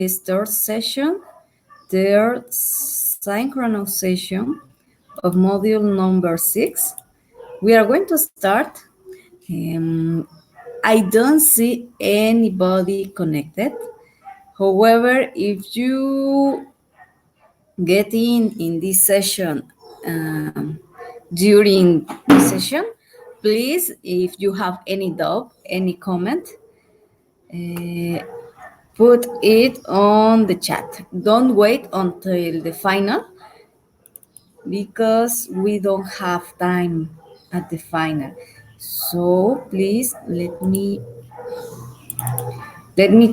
this third session, third synchronous session of module number 6. We are going to start. I don't see anybody connected. However, if you get in this session during the session, please, if you have any doubt, any comment, put it on the chat. Don't wait until the final because we don't have time at the final. So please let me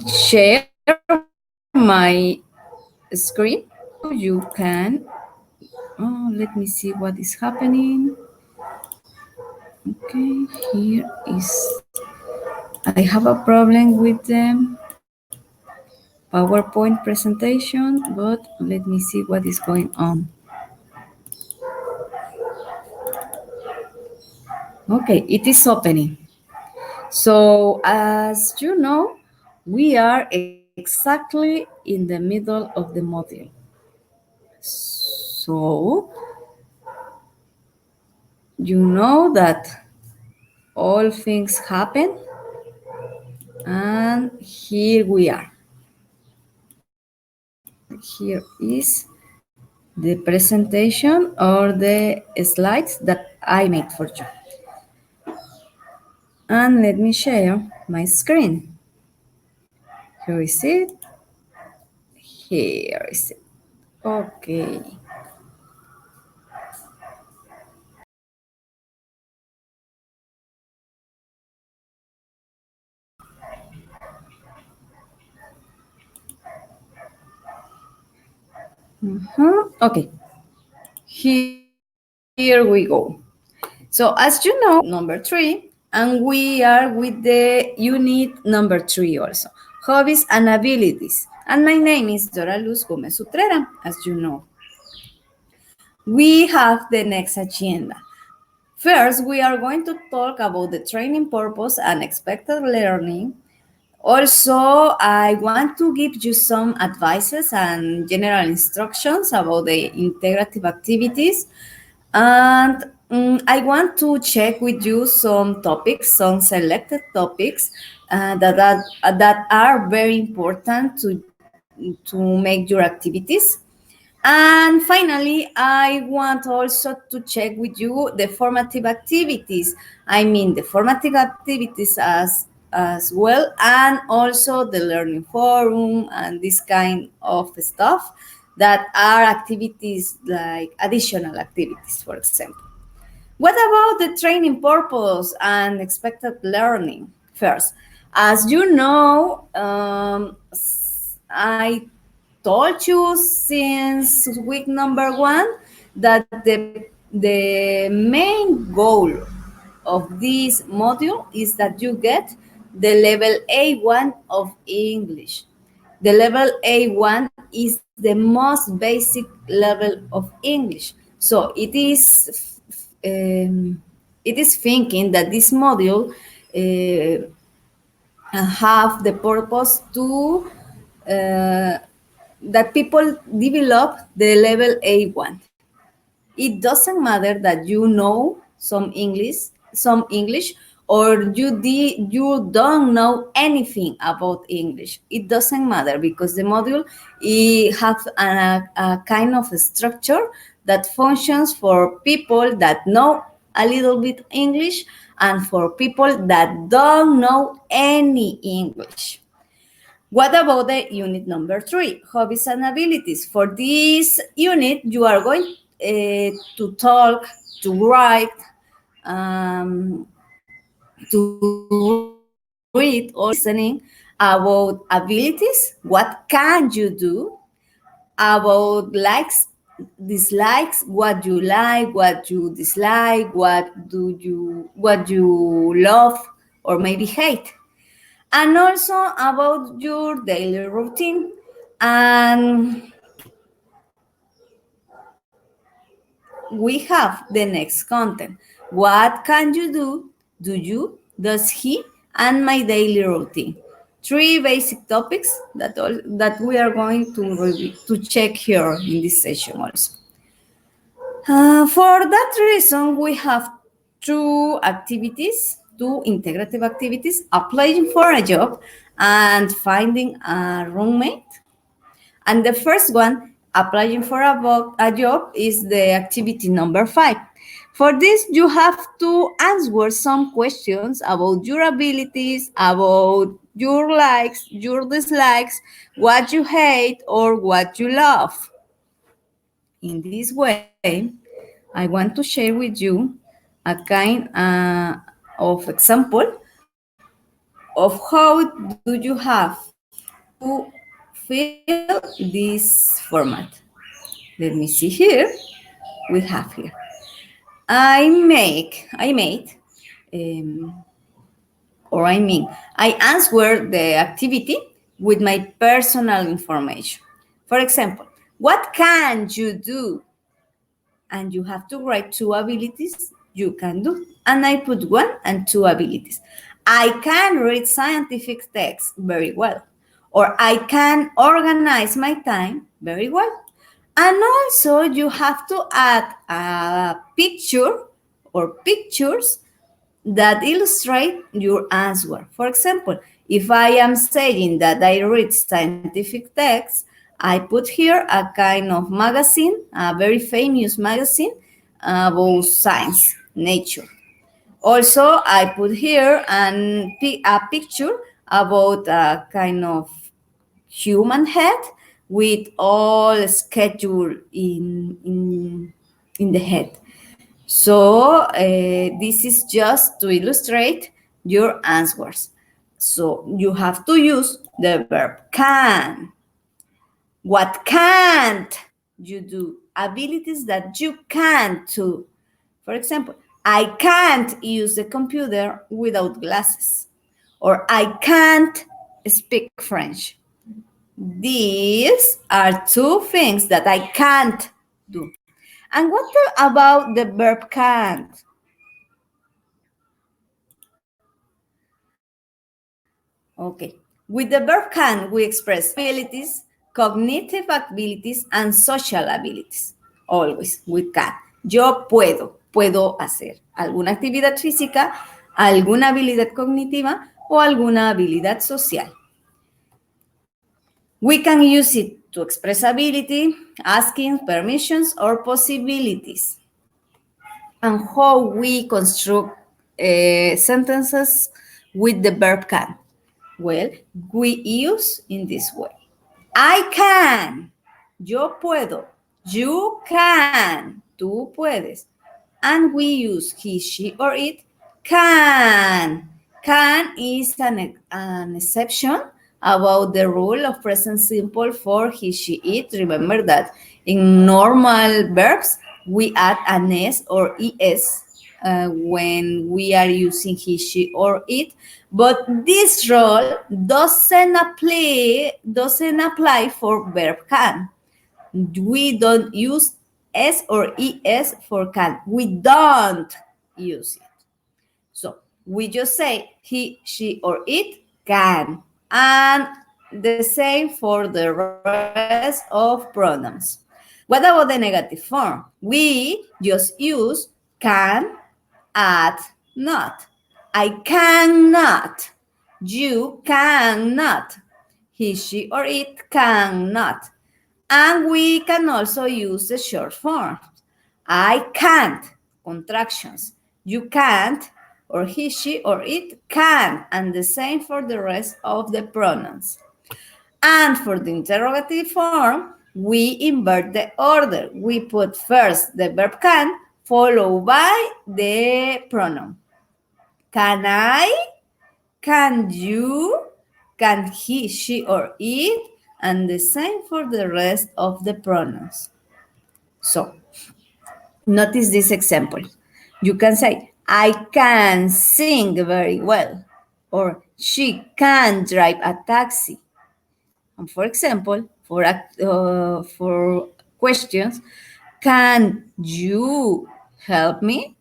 share my screen so you can. Oh, let me see what is happening. Okay, here is. I have a problem with the PowerPoint presentation, but let me see what is going on. Okay, it is opening. So as you know, we are exactly in the middle of the module. So you know that all things happen, and here we are. Here is the presentation or the slides that I made for you. And let me share my screen. Here is it. Here is it. Okay. Okay. Here we go. So as you know, number 3, and we are with the unit number 3 also, hobbies and abilities. And my name is Dora Luz Gomez Utrera, as you know. We have the next agenda. First, we are going to talk about the training purpose and expected learning. Also, I want to give you some advices and general instructions about the integrative activities. And I want to check with you some topics, some selected topics that are very important to make your activities. And finally, I want also to check with you the formative activities. I mean, the formative activities as well, and also the learning forum and this kind of stuff that are activities like additional activities, for example. What about the training purpose and expected learning? First, as you know, I told you since week number 1 that the main goal of this module is that you get the level A1 of English. The level A1 is the most basic level of English. So it is thinking that this module have the purpose to that people develop the level A1. It doesn't matter that you know some English, or you don't know anything about English. It doesn't matter because the module it has a kind of a structure that functions for people that know a little bit English and for people that don't know any English. What about the unit number 3, hobbies and abilities? For this unit, you are going to talk, to write, to read or listening about abilities. What can you do? About likes, dislikes, what you like, what you dislike, what you love or maybe hate, and also about your daily routine. And we have the next content. What can you do? Do you? Does he? And my daily routine. Three basic topics that we are going to check here in this session also. For that reason, we have two integrative activities, applying for a job and finding a roommate. And the first one, applying for a job, is the activity number 5. For this, you have to answer some questions about your abilities, about your likes, your dislikes, what you hate, or what you love. In this way, I want to share with you a kind of example of how do you have to fill this format. Let me see here. We have here. I made, um, I answer the activity with my personal information. For example, what can you do? And you have to write two abilities you can do. And I put one and two abilities. I can read scientific texts very well, or I can organize my time very well. And also, you have to add a picture or pictures that illustrate your answer. For example, if I am saying that I read scientific texts, I put here a kind of magazine, a very famous magazine about science, nature. Also, I put here a picture about a kind of human head with all schedule in the head. So this is just to illustrate your answers. So you have to use the verb can. What can't you do? Abilities that you can't do. For example, I can't use the computer without glasses. Or I can't speak French. These are two things that I can't do. And what about the verb can't? Okay. With the verb can, we express abilities, cognitive abilities, and social abilities. Always with can. Yo puedo hacer alguna actividad física, alguna habilidad cognitiva o alguna habilidad social. We can use it to express ability, asking permissions or possibilities. And how we construct sentences with the verb can. Well, we use in this way. I can. Yo puedo. You can. Tú puedes. And we use he, she, or it. Can. Can is an exception about the rule of present simple for he, she, it. Remember that in normal verbs, we add an S or ES when we are using he, she, or it. But this rule doesn't apply for verb can. We don't use S or ES for can. We don't use it. So we just say he, she, or it can. And the same for the rest of pronouns. What about the negative form? We just use can, add not. I cannot. You cannot. He, she, or it cannot. And we can also use the short form. I can't, contractions. You can't, or he, she, or it can. And the same for the rest of the pronouns. And for the interrogative form, we invert the order. We put first the verb can, followed by the pronoun. Can I? Can you? Can he, she, or it? And the same for the rest of the pronouns. So, notice this example. You can say, I can sing very well, or she can drive a taxi. And for example, for questions, can you help me?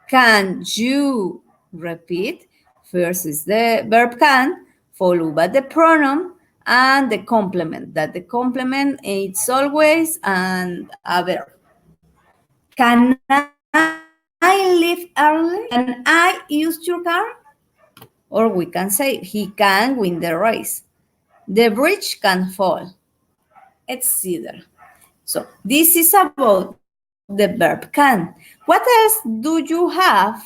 Can you repeat? First is the verb can, followed by the pronoun and the complement. That the complement is always and a verb. Can I leave early? Can I use your car? Or we can say he can win the race. The bridge can fall, etc. So this is about the verb can. What else do you have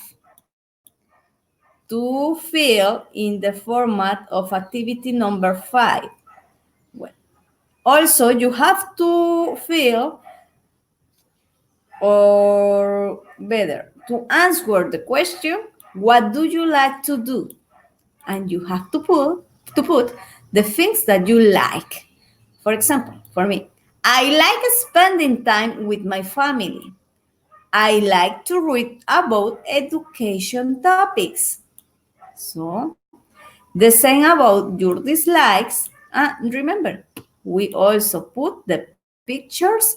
to fill in the format of activity number 5? Well, also you have to fill, or better, to answer the question, what do you like to do? And you have to put the things that you like. For example, for me, I like spending time with my family. I like to read about education topics. So, the same about your dislikes. Remember, we also put the pictures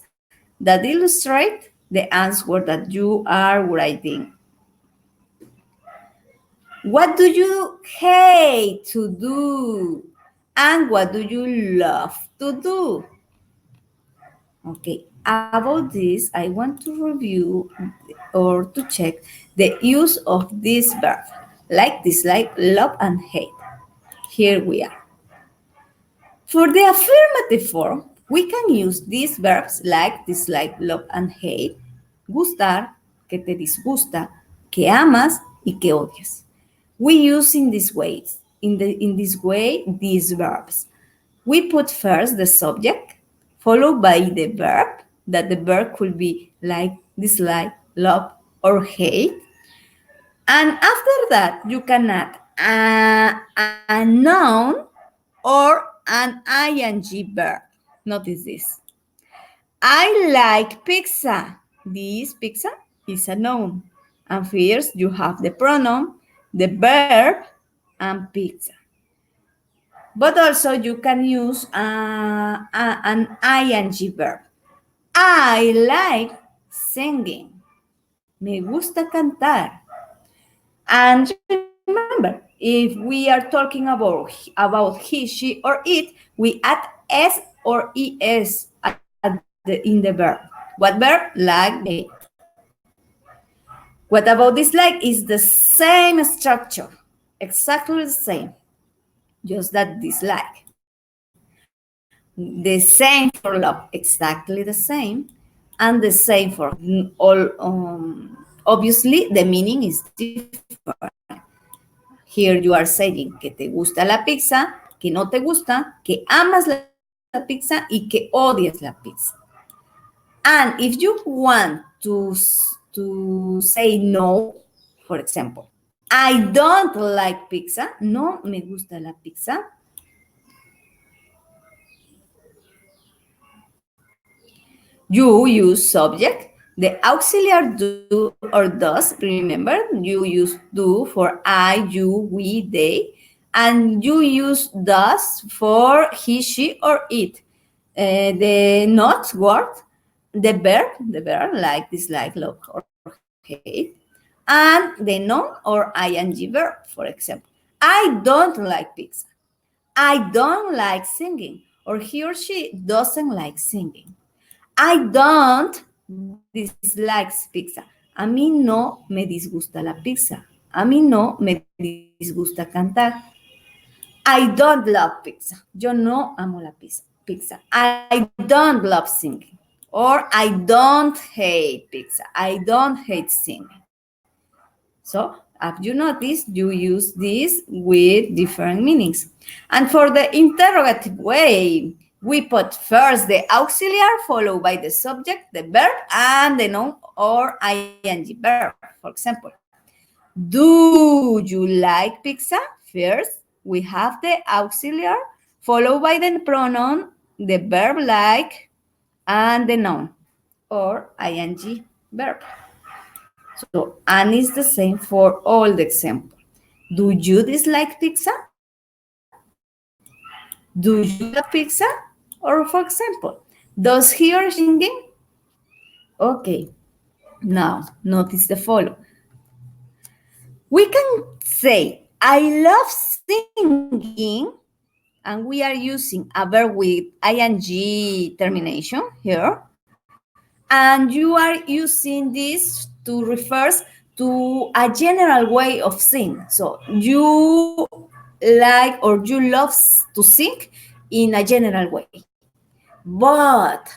that illustrate the answer that you are writing. What do you hate to do? And what do you love to do? Okay, about this, I want to review or to check the use of this verb, like, dislike, love, and hate. Here we are. For the affirmative form, we can use these verbs like dislike, love, and hate, gustar, que te disgusta, que amas, y que odias. We use in this way these verbs. We put first the subject, followed by the verb, that the verb could be like, dislike, love, or hate. And after that, you can add a noun or an ing verb. Notice this. I like pizza. This pizza is a noun. And first, you have the pronoun, the verb, and pizza. But also, you can use an ing verb. I like singing. Me gusta cantar. And remember, if we are talking about he, she, or it, we add s or es in the verb. What verb? Like, hate. What about dislike is the same structure, exactly the same, just that dislike. The same for love, exactly the same, and the same for all. Obviously, the meaning is different. Here you are saying que te gusta la pizza, que no te gusta, que amas la pizza y que odias la pizza. And if you want to say no, for example, I don't like pizza, no me gusta la pizza. You use subject, the auxiliary do or does. Remember, you use do for I, you, we, they, and you use does for he, she, or it. The not word, the verb like, dislike, love, or hate, and the noun or ing verb, for example. I don't like pizza. I don't like singing, or he or she doesn't like singing. I don't dislike pizza. A mí no me disgusta la pizza. A mí no me disgusta cantar. I don't love pizza. Yo no amo la pizza. I don't love singing. Or I don't hate pizza. I don't hate singing. So, as you notice, you use this with different meanings. And for the interrogative way, we put first the auxiliary, followed by the subject, the verb, and the noun or ing verb. For example, do you like pizza? First, we have the auxiliary, followed by the pronoun, the verb like, and the noun or ing verb. So, and it's the same for all the examples. Do you dislike pizza? Do you love pizza? Or for example, does he or she singing? Okay, now notice the follow. We can say, I love singing, and we are using a verb with ing termination here, and you are using this to refers to a general way of sing. So you like or you love to sing in a general way. But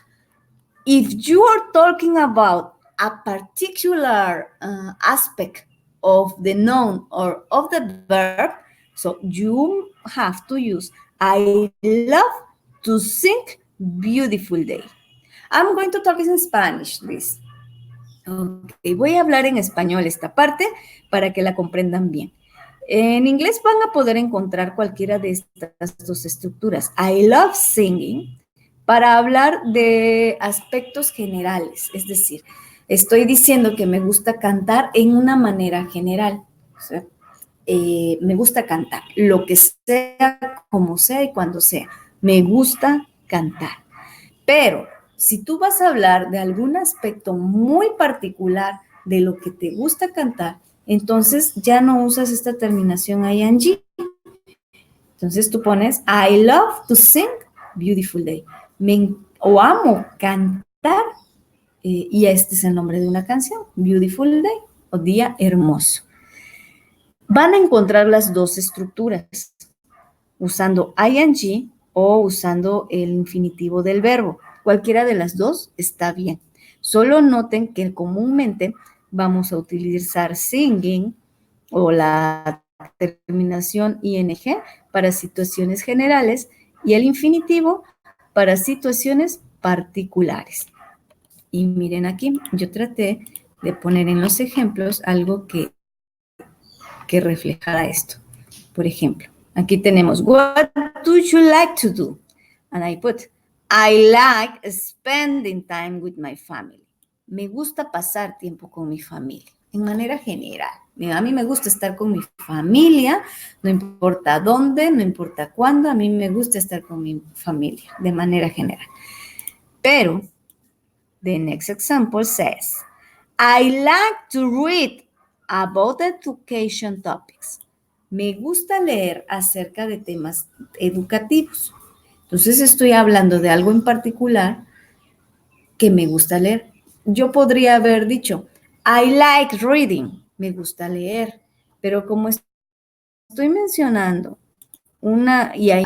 if you are talking about a particular aspect of the noun or of the verb, so you have to use I love to sing beautiful day. I'm going to talk in Spanish, please. Ok, voy a hablar en español esta parte para que la comprendan bien. En inglés van a poder encontrar cualquiera de estas dos estructuras. I love singing para hablar de aspectos generales, es decir, estoy diciendo que me gusta cantar en una manera general. O sea, me gusta cantar, lo que sea, como sea y cuando sea. Me gusta cantar. Pero si tú vas a hablar de algún aspecto muy particular de lo que te gusta cantar, entonces ya no usas esta terminación ing. Entonces tú pones I love to sing beautiful day. O amo cantar, y este es el nombre de una canción, Beautiful Day o Día Hermoso. Van a encontrar las dos estructuras usando ing o usando el infinitivo del verbo. Cualquiera de las dos está bien. Solo noten que comúnmente vamos a utilizar singing o la terminación ing para situaciones generales y el infinitivo para situaciones particulares. Y miren aquí, yo traté de poner en los ejemplos algo que reflejara esto. Por ejemplo, aquí tenemos, what do you like to do? And I put, I like spending time with my family. Me gusta pasar tiempo con mi familia, en manera general. A mí me gusta estar con mi familia, no importa dónde, no importa cuándo, a mí me gusta estar con mi familia, de manera general. Pero, the next example says, I like to read about education topics. Me gusta leer acerca de temas educativos. Entonces estoy hablando de algo en particular que me gusta leer. Yo podría haber dicho, I like reading, me gusta leer, pero como estoy mencionando y I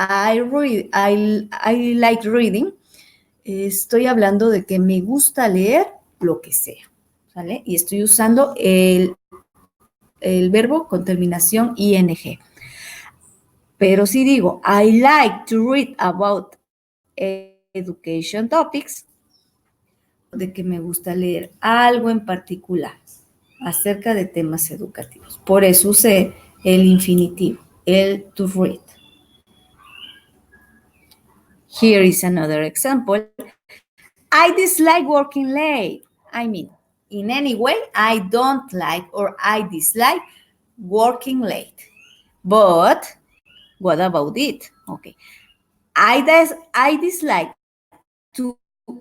like reading, estoy hablando de que me gusta leer lo que sea, ¿sale? Y estoy usando el verbo con terminación ing. Pero si digo, I like to read about education topics, de que me gusta leer algo en particular acerca de temas educativos. Por eso usé el infinitivo, el to read. Here is another example. I dislike working late. I mean, in any way, I don't like or I dislike working late. But what about it? Okay. I dislike to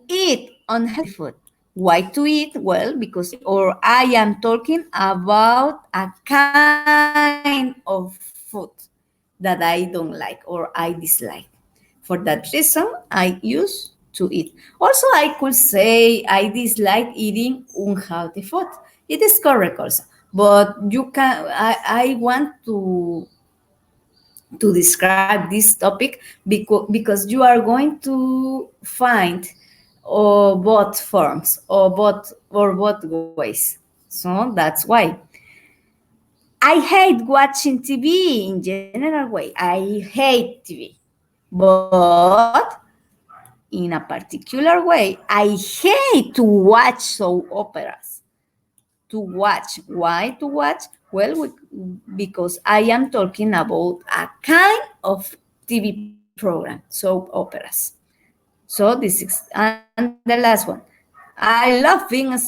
eat unhealthy food. Why to eat? Well, because I am talking about a kind of food that I don't like or I dislike. For that reason, I use to eat. Also, I could say I dislike eating unhealthy food. It is correct also. But you can, I want to describe this topic because you are going to find both forms or both ways. So that's why. I hate watching TV in general way. I hate TV. But in a particular way, I hate to watch soap operas. To watch. Why to watch? Well, because I am talking about a kind of TV program, soap operas. So this is, and the last one. I love being a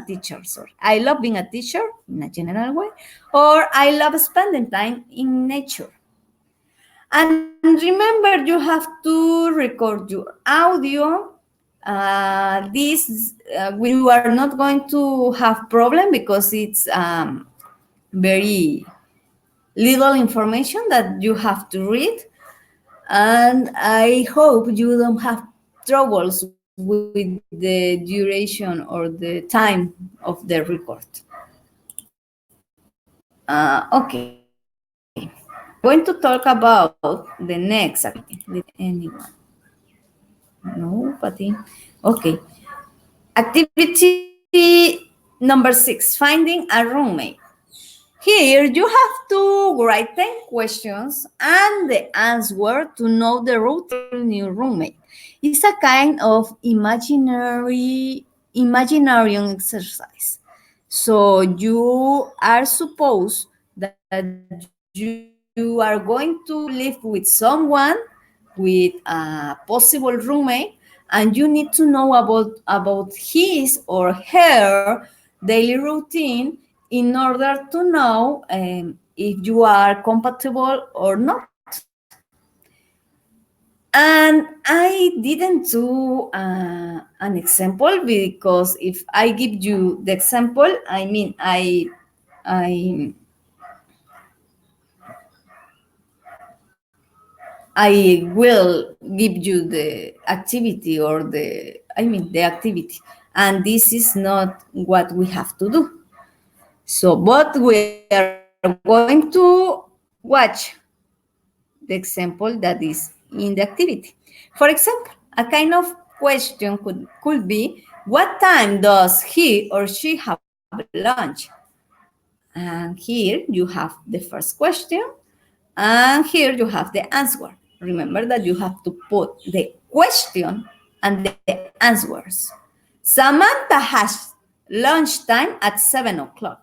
teacher. Sorry, I love being a teacher in a general way, or I love spending time in nature. And remember, you have to record your audio. We are not going to have problem because it's very little information that you have to read, and I hope you don't have troubles with the duration or the time of the record. Okay, going to talk about the next activity. Anyone? Nobody. Okay. Activity number 6, finding a roommate. Here you have to write 10 questions and the answer to know the routine of your new roommate. It's a kind of imaginary exercise. So you are supposed that you are going to live with someone, with a possible roommate, and you need to know about his or her daily routine in order to know if you are compatible or not. And I didn't do an example, because if I give you the example, I I will give you the activity, or the activity, and this is not what we have to do. So, but we are going to watch the example that is in the activity. For example, a kind of question could be, what time does he or she have lunch? And here you have the first question, and here you have the answer. Remember that you have to put the question and the answers. Samantha has lunchtime at 7 o'clock.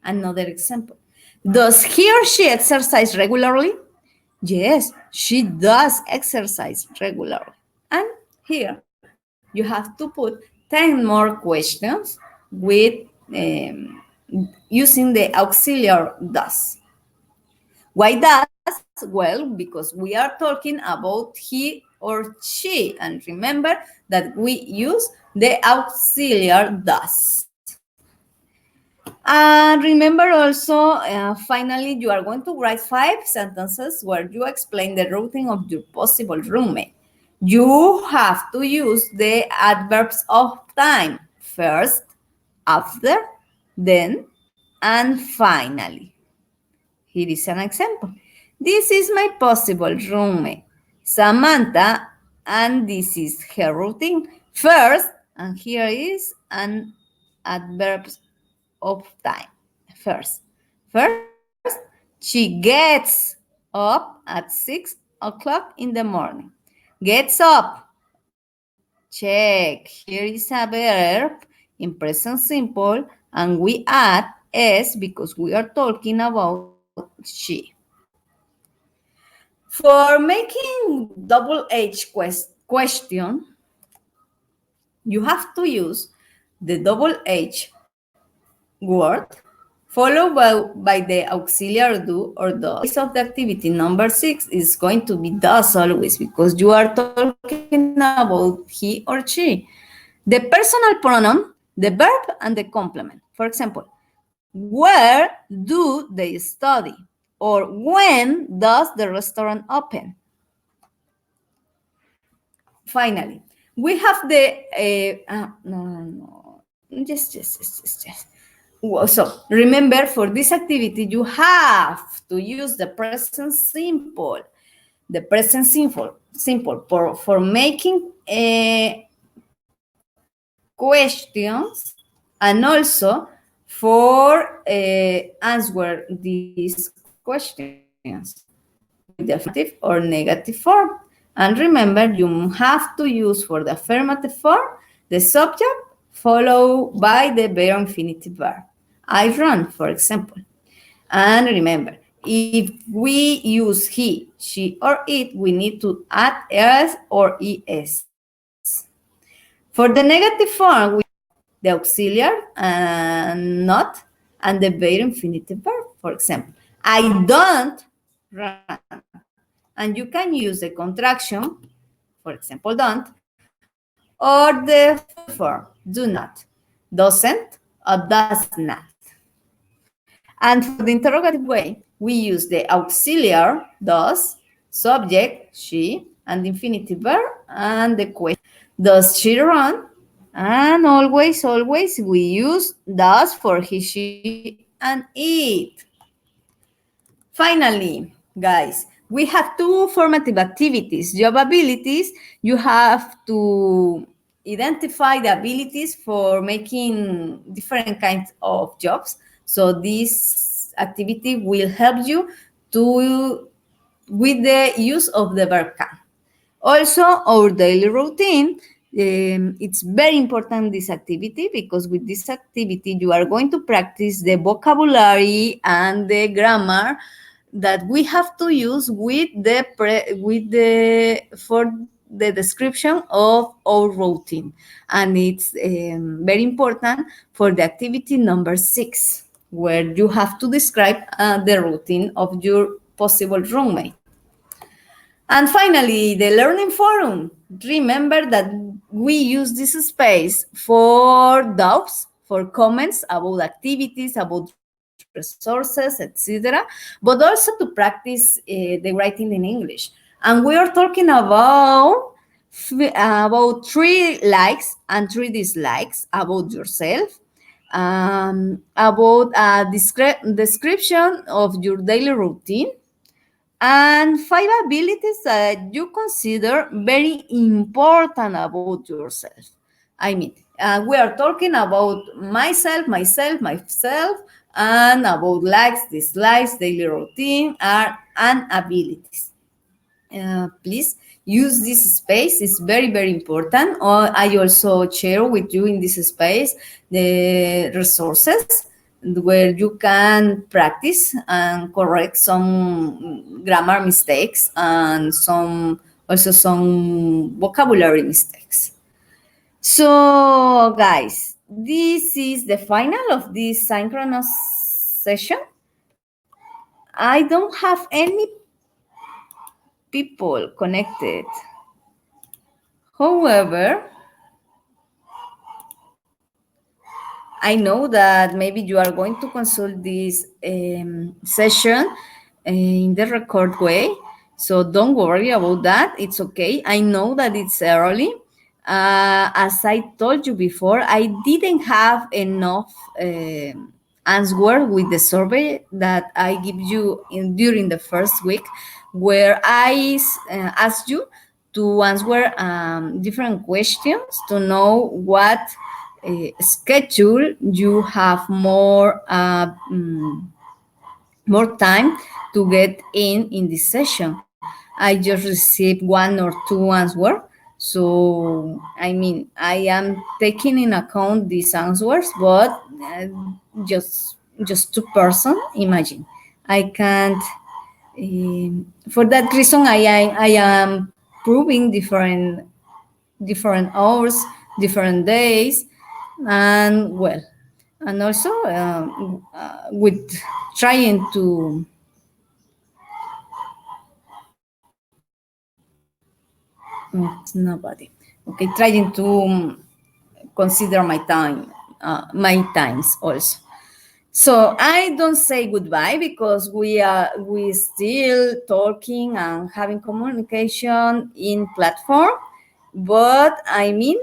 Another example. Does he or she exercise regularly? Yes, she does exercise regularly. And here you have to put 10 more questions with using the auxiliary does. Why does? Well, because we are talking about he or she. And remember that we use the auxiliary does. And remember also, finally, you are going to write 5 sentences where you explain the routine of your possible roommate. You have to use the adverbs of time: first, after, then, and finally. Here is an example. This is my possible roommate, Samantha, and this is her routine. First, and here is an adverb of time. First, she gets up at 6 o'clock in the morning. Gets up. Check. Here is a verb in present simple, and we add s because we are talking about she. For making double H question, you have to use the double H word followed by the auxiliary do or does. Of the activity number 6 is going to be does always, because you are talking about he or she. The personal pronoun, the verb, and the complement. For example, where do they study? Or when does the restaurant open? Finally, we have the no. Just. So remember, for this activity, you have to use the present simple. The present simple for making questions, and also for answer these questions with the affirmative or negative form. And remember, you have to use for the affirmative form the subject followed by the bare infinitive verb. I run, for example. And remember, if we use he, she, or it, we need to add s or es. For the negative form, we the auxiliary and not, and the bare infinitive verb. For example, I don't run. And you can use the contraction, for example, don't, or the full form, do not, doesn't, or does not. And for the interrogative way, we use the auxiliary, does, subject, she, and infinitive verb, and the question, does she run? And always, we use does for he, she, and it. Finally, guys, we have two formative activities. Job abilities, you have to identify the abilities for making different kinds of jobs. So this activity will help you to with the use of the verb can. Also, our daily routine. It's very important this activity because with this activity you are going to practice the vocabulary and the grammar that we have to use with the for the description of our routine, and it's very important for the activity number 6, where you have to describe the routine of your possible roommate. And finally, the Learning Forum. Remember that we use this space for doubts, for comments about activities, about resources, etc., but also to practice the writing in English. And we are talking about 3 likes and 3 dislikes about yourself, about a description of your daily routine, and 5 abilities that you consider very important about yourself. I mean, we are talking about myself, and about likes, dislikes, daily routine, and abilities. Please use this space. It's very important. I also share with you in this space the resources where you can practice and correct some grammar mistakes and some vocabulary mistakes. So guys, this is the final of this synchronous session. I don't have any people connected. However, I know that maybe you are going to consult this session in the record way. So don't worry about that. It's okay. I know that it's early. As I told you before, I didn't have enough answer with the survey that I give you during the first week, where I asked you to answer different questions to know what schedule you have more time to get in this session. I just received 1 or 2 answers, so I mean I am taking in account these answers, but just 2 person. Imagine I can't. For that reason, I am proving different hours, different days, and well, and also with trying to it's nobody. Okay, trying to consider my times also. So I don't say goodbye because we still talking and having communication in platform, but I mean,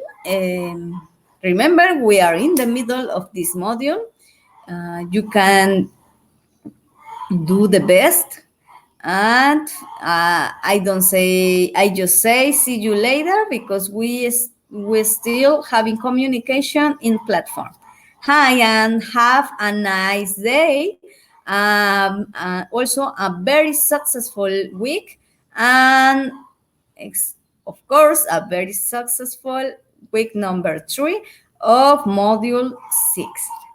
remember we are in the middle of this module. You can do the best, and I just say see you later because we still having communication in platform. Hi, and have a nice day. Also a very successful week, and of course a very successful week number 3 of module 6.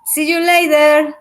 See you later.